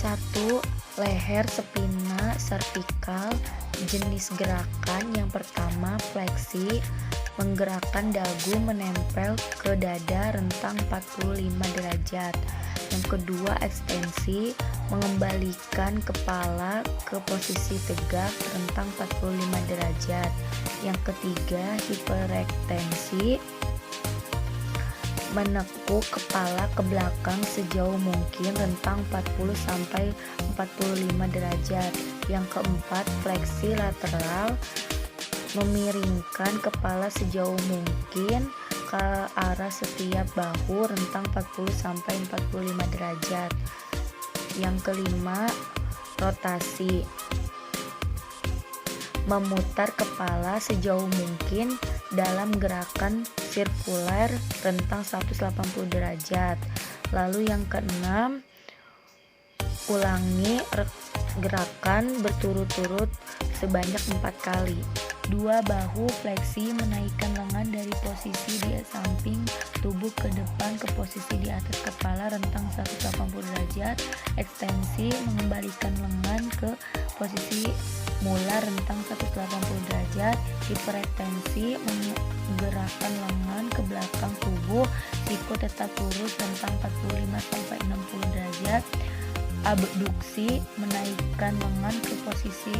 1. Leher spina servikal. Jenis gerakan yang pertama fleksi, menggerakkan dagu menempel ke dada rentang 45 derajat. Yang kedua ekstensi, mengembalikan kepala ke posisi tegak rentang 45 derajat. Yang ketiga hiperekstensi, menekuk kepala ke belakang sejauh mungkin rentang 40-45 derajat. Yang keempat fleksi lateral, memiringkan kepala sejauh mungkin ke arah setiap bahu rentang 40-45 derajat. Yang kelima rotasi, memutar kepala sejauh mungkin dalam gerakan sirkuler rentang 180 derajat. Lalu yang keenam, ulangi gerakan berturut-turut sebanyak 4 kali. 2. Bahu fleksi, menaikkan lengan dari posisi di samping tubuh ke depan ke posisi di atas kepala rentang 180 derajat. Ekstensi, mengembalikan lengan ke posisi mula rentang 180 derajat. Hiperekstensi, menggerakkan lengan ke belakang tubuh, siku tetap lurus rentang 45-60 derajat. Abduksi, menaikkan lengan ke posisi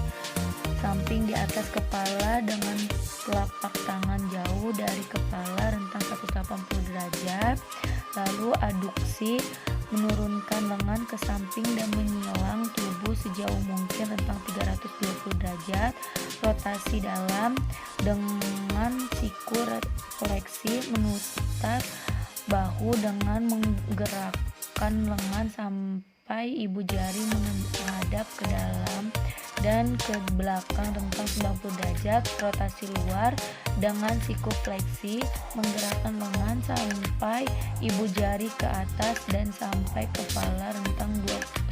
samping di atas kepala dengan telapak tangan jauh dari kepala rentang 180 derajat. Lalu aduksi, menurunkan lengan ke samping dan menyilang tubuh sejauh mungkin rentang 320 derajat. Rotasi dalam, dengan siku fleksi memutar bahu dengan menggerakkan lengan sampai ibu jari menghadap ke dalam dan ke belakang rentang 90 derajat. Rotasi luar, dengan siku fleksi menggerakkan lengan sampai ibu jari ke atas dan sampai kepala rentang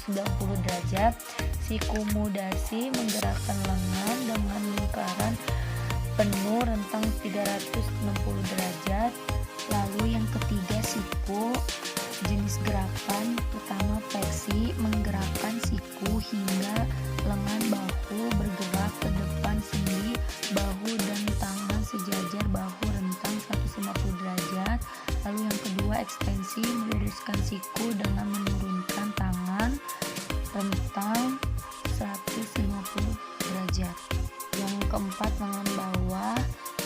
90 derajat. Sikumudasi, menggerakkan lengan dengan lingkaran penuh rentang 360 derajat. Lalu yang ketiga siku. Jenis gerakan pertama fleksi, menggerakkan siku hingga lengan bahu bergerak ke depan sendi bahu dan tangan sejajar bahu rentang 150 derajat. Lalu yang kedua ekstensi, meluruskan siku dengan menurunkan tangan rentang 150 derajat. Yang keempat lengan bawah,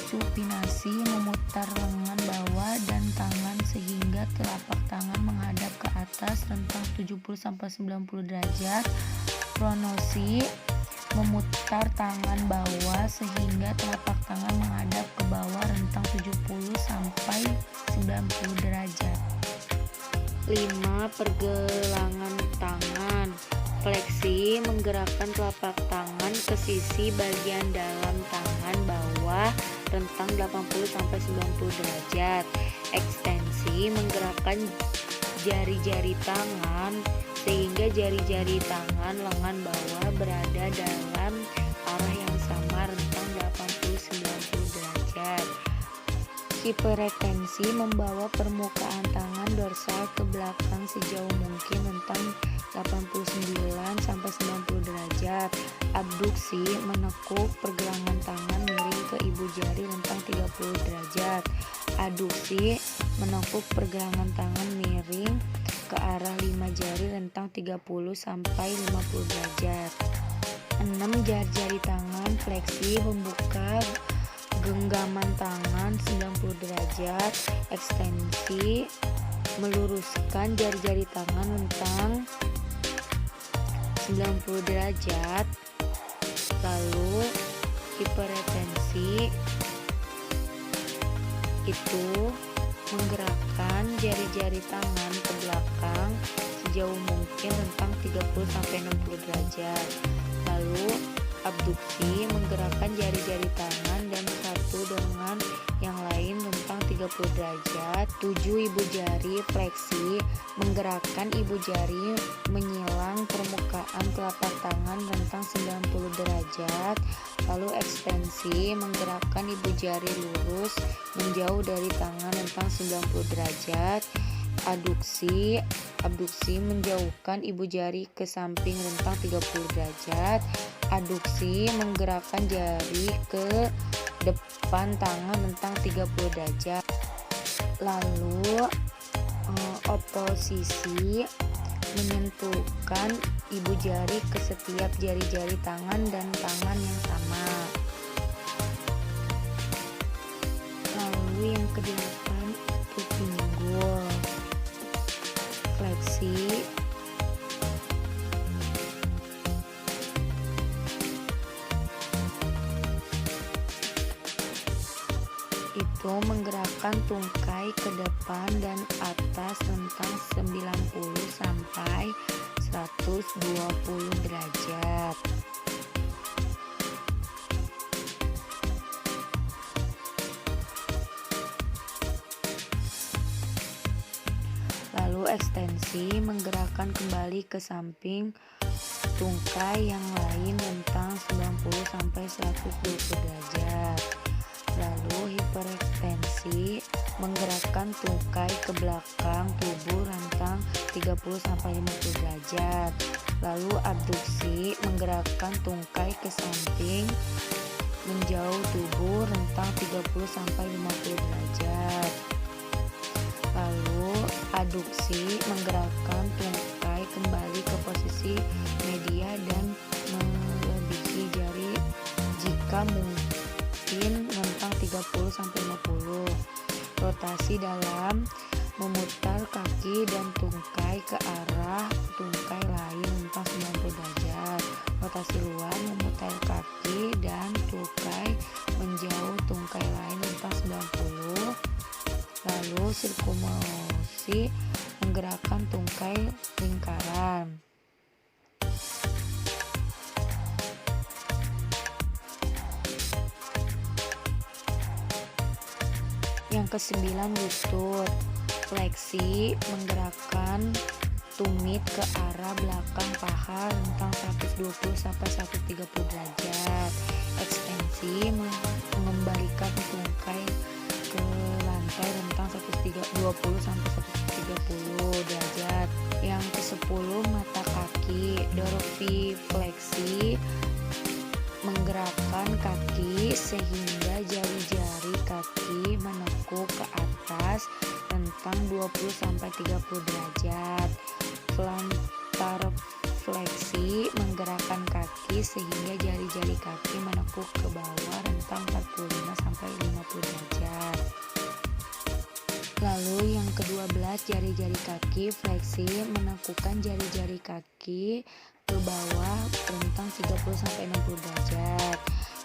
supinasi, memutar lengan bawah dan tangan sehingga telapak tangan menghadap ke atas rentang 70-90 derajat. Pronosi, memutar tangan bawah sehingga telapak tangan menghadap ke bawah rentang 70-90 derajat. 5. Pergelangan tangan. Fleksi, menggerakkan telapak tangan ke sisi bagian dalam tangan bawah rentang 80-90 derajat. Ekstensi, menggerakkan jari-jari tangan sehingga jari-jari tangan lengan bawah berada dalam arah yang sama rentang 80-90 derajat. Hiperekstensi, membawa permukaan tangan dorsal ke belakang sejauh mungkin rentang 89-90 derajat. Abduksi, menekuk pergelangan tangan miring ke ibu jari rentang 30 derajat. Aduksi, menekuk pergelangan tangan miring ke arah 5 jari rentang 30-50 derajat. 6. Jari-jari tangan fleksi, membuka genggaman tangan 90 derajat. Ekstensi, meluruskan jari-jari tangan rentang 90 derajat. Lalu hiperekstensi itu menggerakkan jari-jari tangan ke belakang sejauh mungkin rentang 30-60 derajat. Lalu abduksi, menggerakkan jari-jari tangan dan satu dengan yang lain rentang 30 derajat. 7. Ibu jari fleksi, menggerakkan ibu jari menyilang permukaan telapak tangan rentang 90 derajat. Lalu ekstensi, menggerakkan ibu jari lurus menjauh dari tangan rentang 90 derajat. Abduksi menjauhkan ibu jari ke samping rentang 30 derajat. Aduksi menggerakkan jari ke depan tangan rentang 30 derajat. Lalu oposisi menyentuhkan ibu jari ke setiap jari-jari tangan dan tangan yang sama. Lalu yang kedelapan itu pinggul. Fleksi itu menggerakkan tungkai ke depan dan atas rentang 90 sampai 120 derajat. Lalu ekstensi menggerakkan kembali ke samping tungkai yang lain rentang 90 sampai 120 derajat. Lalu hiperekstensi menggerakkan tungkai ke belakang tubuh rentang 30 sampai 50 derajat. Lalu abduksi menggerakkan tungkai ke samping menjauh tubuh rentang 30 sampai 50 derajat. Lalu aduksi menggerakkan tungkai kembali ke posisi media dan melebihi jari jika mungkin rentang 30 sampai 50. Rotasi dalam memutar kaki dan tungkai ke arah tungkai lain rentang 90 derajat. Rotasi luar memutar kaki dan tungkai menjauh tungkai lain rentang 90. Lalu sirkumulasi menggerakkan tungkai lingkaran. Yang kesembilan lutut. Fleksi menggerakkan tumit ke arah belakang paha rentang 120 sampai 130 derajat. Ekstensi mengembalikan tungkai ke lantai rentang 120 sampai 130 derajat. Yang ke-10 mata kaki. Dorsifleksi menggerakkan kaki sehingga jari-jari kaki menekuk ke atas rentang 20 sampai 30 derajat. Plantarfleksi menggerakkan kaki sehingga jari-jari kaki menekuk ke bawah rentang 45 sampai 50 derajat. Lalu yang ke-12 jari-jari kaki. Fleksi menekukkan jari-jari kaki ke bawah rentang 30 sampai 60 derajat.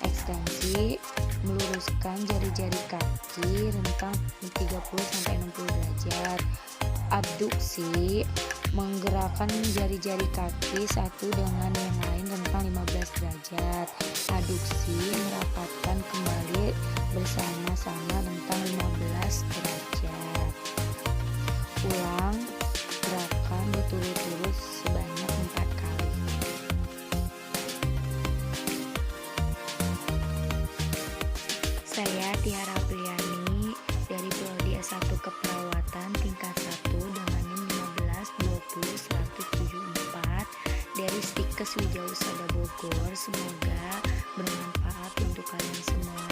Ekstensi meluruskan jari-jari kaki rentang 30 sampai 60 derajat. Abduksi menggerakkan jari-jari kaki satu dengan yang lain rentang 15 derajat. Aduksi merapatkan kembali bersama-sama rentang 15 derajat. Ulang gerakan berturut-turut sebanyak 4 kali. Saya Tiara Apriani dari Prodi S1 Keperawatan tingkat 1 dengan NIM 1520-174 dari Stikes Wijausada Bogor. Semoga bermanfaat untuk kalian semua.